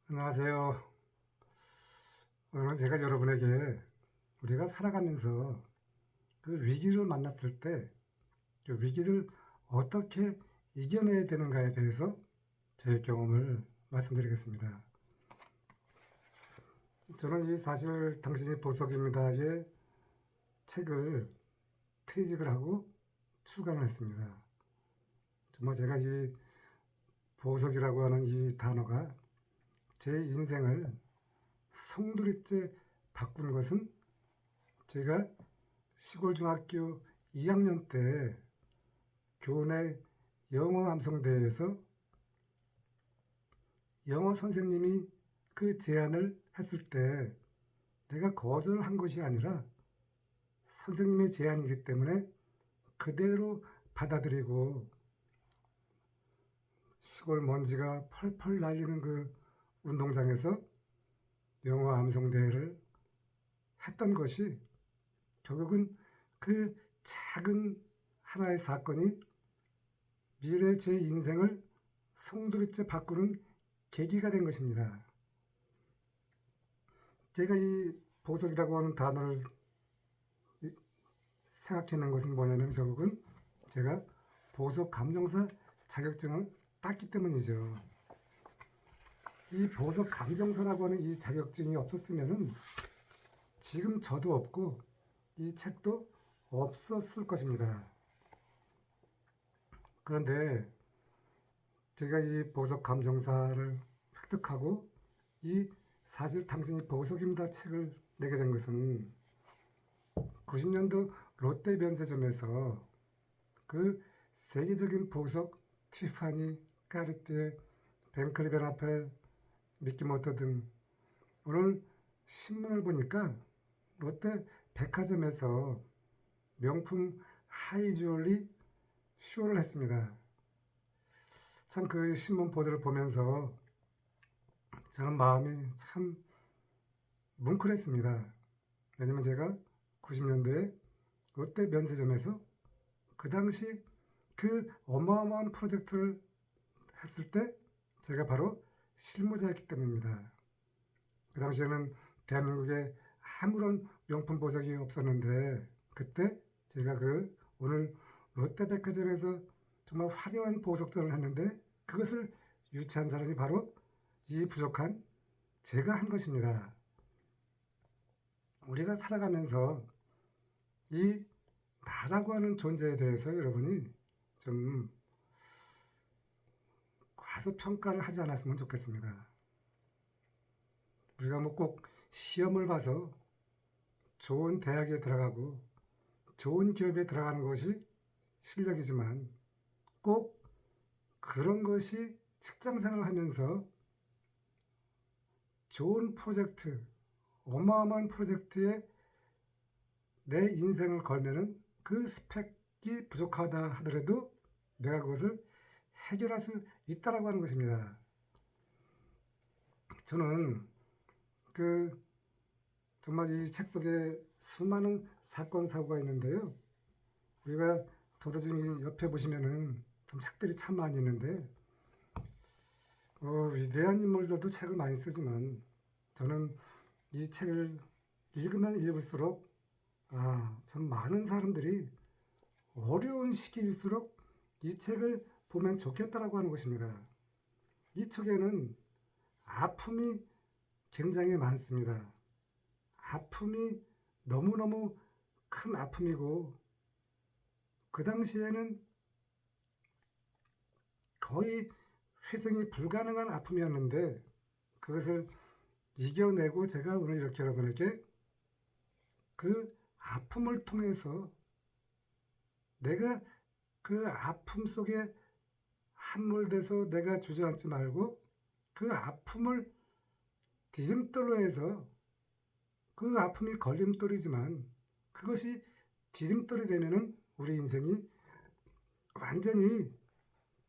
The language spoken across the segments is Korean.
안녕하세요. 오늘은 제가 여러분에게 우리가 살아가면서 그 위기를 만났을 때 그 위기를 어떻게 이겨내야 되는가에 대해서 제 경험을 말씀드리겠습니다. 저는 이 사실 당신이 보석입니다의 책을 퇴직을 하고 출간을 했습니다. 정말 제가 이 보석이라고 하는 이 단어가 제 인생을 송두리째 바꾼 것은 제가 시골 중학교 2학년 때 교내 영어 암송대회에서 영어 선생님이 그 제안을 했을 때 내가 거절한 것이 아니라 선생님의 제안이기 때문에 그대로 받아들이고 시골 먼지가 펄펄 날리는 그 운동장에서 영어 암송대회를 했던 것이 결국은 그 작은 하나의 사건이 미래 제 인생을 송두리째 바꾸는 계기가 된 것입니다. 제가 이 보석이라고 하는 단어를 생각해낸 것은 뭐냐면 결국은 제가 보석 감정사 자격증을 땄기 때문이죠. 이 보석 감정사라고 하는 이 자격증이 없었으면은 지금 저도 없고 이 책도 없었을 것입니다. 그런데 제가 이 보석 감정사를 획득하고 이 사실 당신이 보석입니다 책을 내게 된 것은 90년도 롯데 면세점에서 그 세계적인 보석 티파니, 까르띠에, 뱅클리 베나펠, 미키모토 등 오늘 신문을 보니까 롯데 백화점에서 명품 하이주얼리 쇼를 했습니다. 참 그 신문 보도를 보면서 저는 마음이 참 뭉클했습니다. 왜냐면 제가 90년도에 롯데 면세점에서 그 당시 그 어마어마한 프로젝트를 했을 때 제가 바로 실무자였기 때문입니다. 그 당시에는 대한민국에 아무런 명품 보석이 없었는데 그때 제가 그 오늘 롯데백화점에서 정말 화려한 보석전을 했는데 그것을 유치한 사람이 바로 이 부족한 제가 한 것입니다. 우리가 살아가면서 이 나라고 하는 존재에 대해서 여러분이 좀 과소평가를 하지 않았으면 좋겠습니다. 우리가 뭐 꼭 시험을 봐서 좋은 대학에 들어가고 좋은 기업에 들어가는 것이 실력이지만 꼭 그런 것이 직장생활을 하면서 좋은 프로젝트, 어마어마한 프로젝트에 내 인생을 걸면은 그 스펙이 부족하다 하더라도 내가 그것을 해결할 수 있다라고 하는 것입니다. 저는 그 정말 이 책 속에 수많은 사건 사고가 있는데요. 우리가 저도 지금 옆에 보시면은 좀 책들이 참 많이 있는데 위대한 인물들도 책을 많이 쓰지만 저는 이 책을 읽으면 읽을수록 참 많은 사람들이 어려운 시기일수록 이 책을 보면 좋겠다라고 하는 것입니다. 이 책에는 아픔이 굉장히 많습니다. 아픔이 너무너무 큰 아픔이고 그 당시에는 거의 회생이 불가능한 아픔이었는데 그것을 이겨내고 제가 오늘 이렇게 여러분에게 그 아픔을 통해서 내가 그 아픔 속에 함몰돼서 내가 주저앉지 말고 그 아픔을 디딤돌로 해서 그 아픔이 걸림돌이지만 그것이 디딤돌이 되면은 우리 인생이 완전히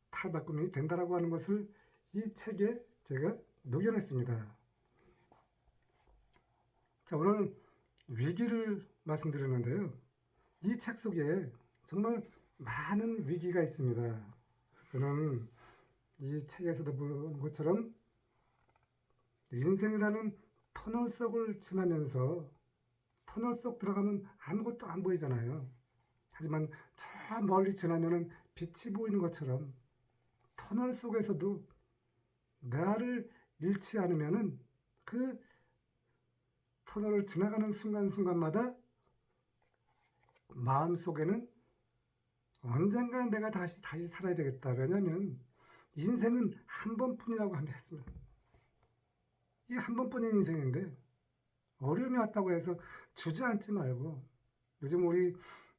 탈바꿈이 된다라고 하는 것을 이 책에 제가 녹여냈습니다. 자, 오늘 위기를 말씀드렸는데요. 이 책 속에 정말 많은 위기가 있습니다. 저는 이 책에서도 본 것처럼 인생이라는 터널 속을 지나면서 터널 속 들어가면 아무것도 안 보이잖아요. 하지만 저 멀리 지나면은 빛이 보이는 것처럼 터널 속에서도 나를 잃지 않으면은 그 터널을 지나가는 순간순간마다 마음속에는 언젠가 내가 다시 살아야 되겠다. 왜냐하면 인생은 한 번뿐이라고 했습니다. 이 한 번뿐인 인생인데 어려움이 왔다고 해서 주저앉지 말고, 요즘 우리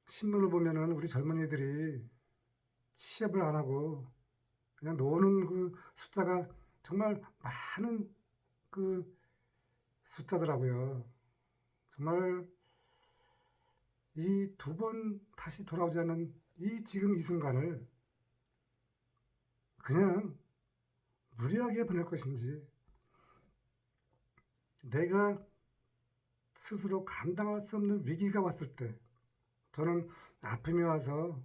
신문을 보면은 우리 젊은이들이 취업을 안 하고 그냥 노는 그 숫자가 정말 많은 그 숫자더라고요. 정말 이 두 번 다시 돌아오지 않는 이 지금 이 순간을 그냥 무리하게 보낼 것인지, 내가 스스로 감당할 수 없는 위기가 왔을 때, 저는 아픔이 와서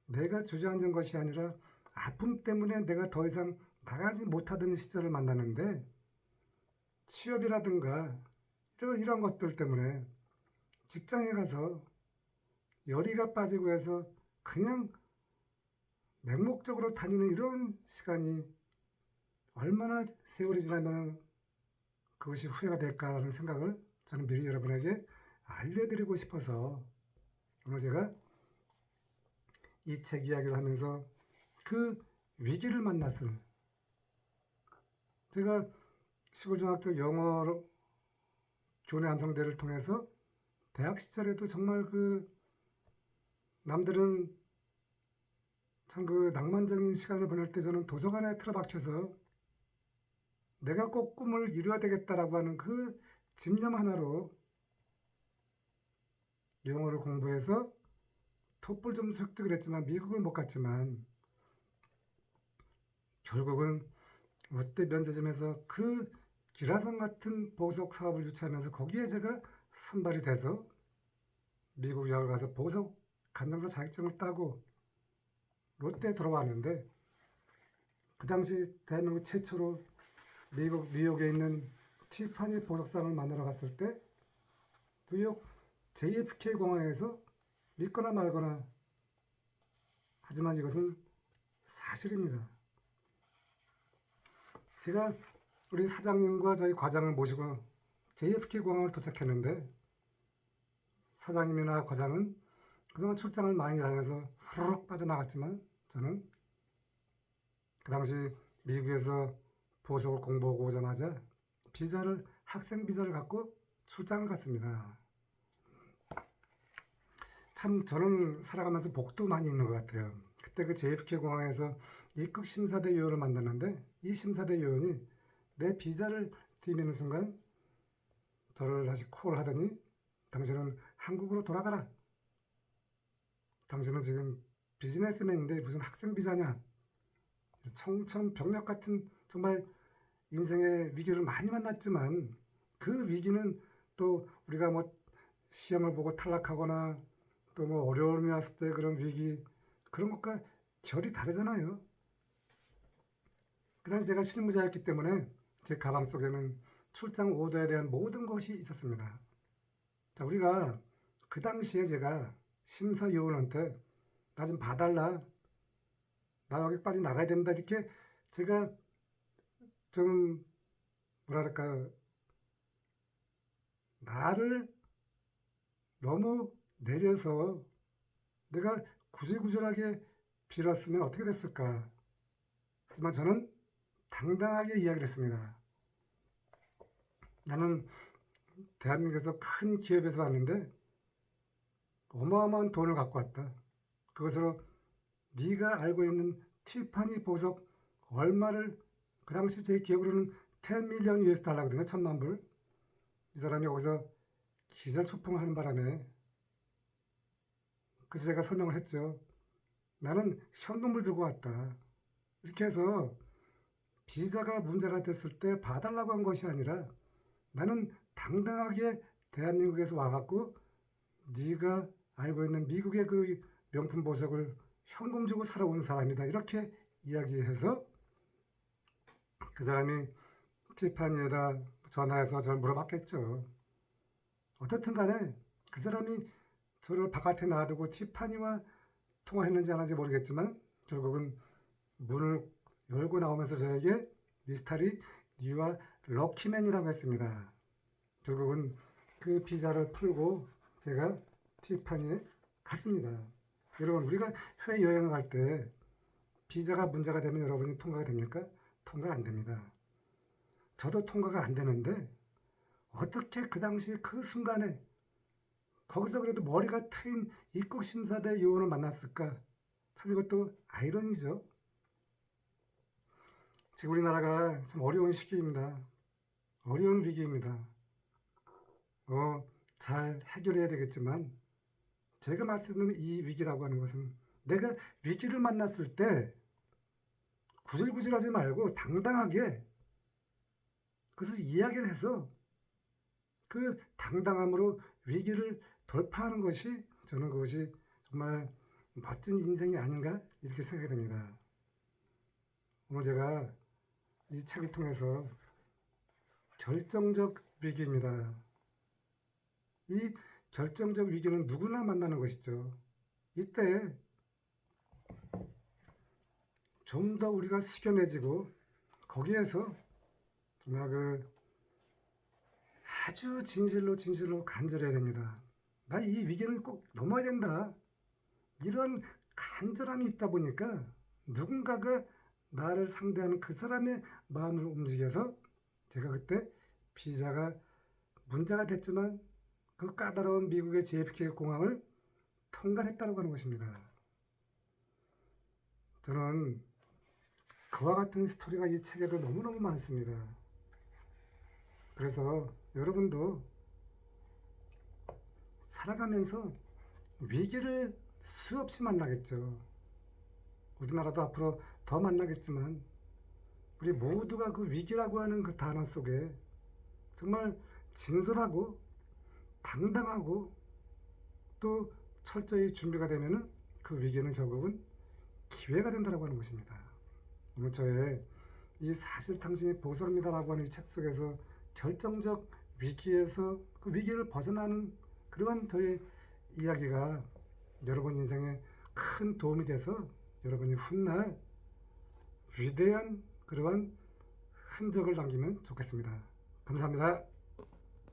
내가 주저앉은 것이 아니라 아픔 때문에 내가 더 이상 나가지 못하던 시절을 만났는데, 취업이라든가 이런 것들 때문에 직장에 가서 열의가 빠지고 해서 그냥 맹목적으로 다니는 이런 시간이 얼마나 세월이 지나면 그것이 후회가 될까라는 생각을 저는 미리 여러분에게 알려드리고 싶어서 오늘 제가 이 책 이야기를 하면서 그 위기를 만났을, 제가 시골중학교 영어 교내 함성대를 통해서 대학 시절에도 정말 그 남들은 참 그 낭만적인 시간을 보낼 때 저는 도서관에 틀어박혀서 내가 꼭 꿈을 이루어야 되겠다라고 하는 그 집념 하나로 영어를 공부해서 토플 점수 획득을 했지만 미국을 못 갔지만 결국은 롯데 면세점에서 그 기라성 같은 보석 사업을 유치하면서 거기에 제가 선발이 돼서 미국 유학을 가서 보석 감정사 자격증을 따고 롯데에 들어왔는데, 그 당시 대한민국 최초로 미국 뉴욕에 있는 티파니 보석상을 만나러 갔을 때 뉴욕 JFK 공항에서 믿거나 말거나, 하지만 이것은 사실입니다. 제가 우리 사장님과 저희 과장을 모시고 JFK 공항을 도착했는데, 사장님이나 과장은 그동안 출장을 많이 다녀서 후루룩 빠져나갔지만 저는 그 당시 미국에서 보석을 공부하고 오자마자 학생 비자를 갖고 출장을 갔습니다. 참 저는 살아가면서 복도 많이 있는 것 같아요. 그때 그 JFK 공항에서 입국 심사대 요원을 만났는데, 이 심사대 요원이 내 비자를 띄우는 순간 저를 다시 콜을 하더니, 당신은 한국으로 돌아가라. 당신은 지금 비즈니스맨인데 무슨 학생 비자냐. 청천벽력 같은 정말 인생의 위기를 많이 만났지만 그 위기는 또 우리가 뭐 시험을 보고 탈락하거나 또 뭐 어려움이 왔을 때 그런 위기, 그런 것과 결이 다르잖아요. 그 당시 제가 실무자였기 때문에 제 가방 속에는 출장 오더에 대한 모든 것이 있었습니다. 자, 우리가 그 당시에 제가 심사위원한테 나 좀 봐달라, 나 여기 빨리 나가야 된다, 이렇게 제가 좀 뭐랄까, 나를 너무 내려서 내가 구질구질하게 빌었으면 어떻게 됐을까. 하지만 저는 당당하게 이야기를 했습니다. 나는 대한민국에서 큰 기업에서 왔는데 어마어마한 돈을 갖고 왔다. 그것으로 네가 알고 있는 티파니 보석 얼마를, 그 당시 제 기억으로는 10 밀리언 US 달러거든요. 1,000만 불. 이 사람이 거기서 기절초풍을 하는 바람에, 그래서 제가 설명을 했죠. 나는 현금을 들고 왔다. 이렇게 해서 비자가 문제가 됐을 때 봐달라고 한 것이 아니라 나는 당당하게 대한민국에서 와갖고 네가 알고 있는 미국의 그 명품 보석을 현금 주고 살아온 사람이다. 이렇게 이야기해서 그 사람이 티파니에다 전화해서 저를 물어봤겠죠. 어떻든 간에 그 사람이 저를 바깥에 놔두고 티파니와 통화했는지 안 했는지 모르겠지만 결국은 문을 열고 나오면서 저에게 미스터리 유아 럭키맨이라고 했습니다. 결국은 그 비자를 풀고 제가 티파니에 갔습니다. 여러분, 우리가 해외 여행을 갈 때 비자가 문제가 되면 여러분이 통과가 됩니까? 통과 안 됩니다. 저도 통과가 안 되는데 어떻게 그 당시 그 순간에 거기서 그래도 머리가 트인 입국 심사대 요원을 만났을까? 참 이것도 아이러니죠. 지금 우리나라가 참 어려운 시기입니다. 어려운 위기입니다. 잘 해결해야 되겠지만 제가 말씀드리는 이 위기라고 하는 것은 내가 위기를 만났을 때 구질구질하지 말고 당당하게 그것을 이야기를 해서 그 당당함으로 위기를 돌파하는 것이 저는 그것이 정말 멋진 인생이 아닌가 이렇게 생각이 됩니다. 오늘 제가 이 책을 통해서 결정적 위기입니다. 이 결정적 위기는 누구나 만나는 것이죠. 이때 좀 더 우리가 숙연해지고 거기에서 정말 아주 진실로 간절해야 됩니다. 나 이 위기는 꼭 넘어야 된다. 이런 간절함이 있다 보니까 누군가가 나를 상대하는 그 사람의 마음을 움직여서 제가 그때 비자가 문제가 됐지만 그 까다로운 미국의 JFK 공항을 통과했다고 하는 것입니다. 저는 그와 같은 스토리가 이 책에도 너무너무 많습니다. 그래서 여러분도 살아가면서 위기를 수없이 만나겠죠. 우리나라도 앞으로 더 만나겠지만 우리 모두가 그 위기라고 하는 그 단어 속에 정말 진솔하고 당당하고 또 철저히 준비가 되면은 그 위기는 결국은 기회가 된다고 하는 것입니다. 오늘 저의 이 사실 당신이 보석입니다라고 하는 이 책 속에서 결정적 위기에서 그 위기를 벗어나는 그러한 저의 이야기가 여러분 인생에 큰 도움이 돼서 여러분이 훗날 위대한 그러한 흔적을 남기면 좋겠습니다. 감사합니다.